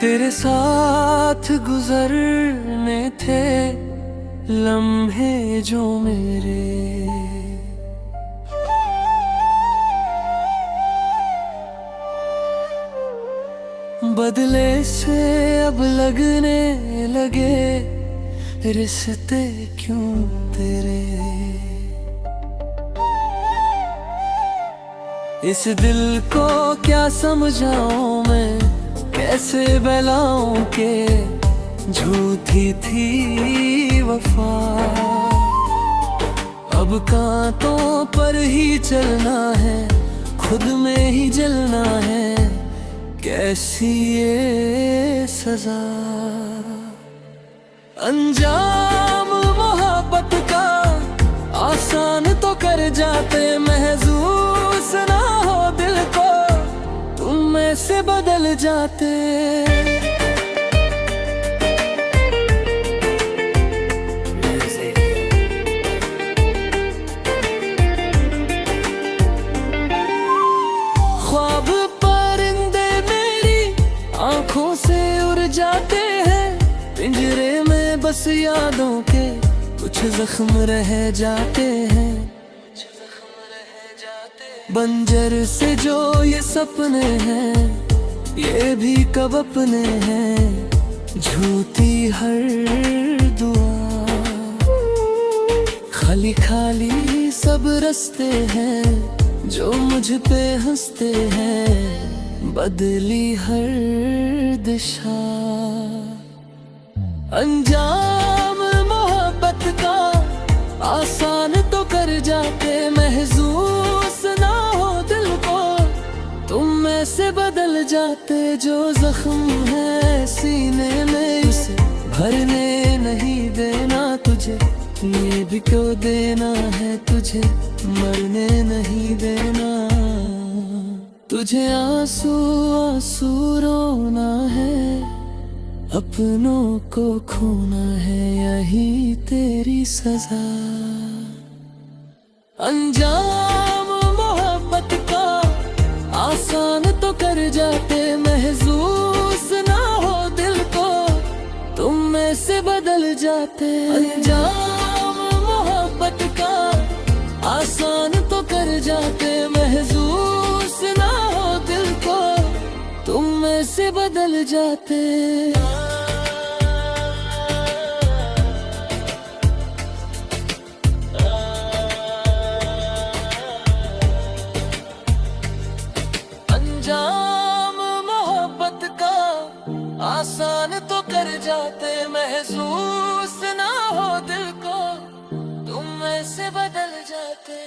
तेरे साथ गुजरने थे लम्हे जो मेरे, बदले से अब लगने लगे रिश्ते क्यों तेरे। इस दिल को क्या समझाऊं मैं, कैसे बहलाऊं के झूठी थी वफा। अब कांटों पर ही चलना है, खुद में ही जलना है, कैसी ये सजा। अंजाम मोहब्बत का आसान तो कर जाते, महसूस ना हो दिल को तुम में से बदल जाते। ख्वाब परिंदे मेरी आंखों से उड़ जाते हैं, पिंजरे में बस यादों के कुछ जख्म रह जाते हैं। बंजर से जो ये सपने हैं, ये भी कब अपने हैं, झूठी हर दुआ। खाली खाली सब रास्ते हैं जो मुझ पे हंसते हैं, बदली हर दिशा। अंजाम मोहब्बत का आसान तो कर जाते, महसूस ना हो दिल को तुम में से बदल जाते। जो जख्म है सीने में उसे भरने नहीं देना तुझे, ये भी क्यों देना है तुझे मरने नहीं देना। तुझे आंसू आंसू रोना है, अपनों को खोना है, यही तेरी सजा। अंजाम मोहब्बत का आसान तो कर जाते, महसूस ना हो दिल को तुम में से बदल जाते। अंजाम मोहब्बत का आसान तो कर जाते, महसूस ना हो दिल को तुम में से बदल जाते। अंजाम मोहब्बत का आसान तो कर जाते, महसूस ना हो दिल को तुम में से बदल जाते।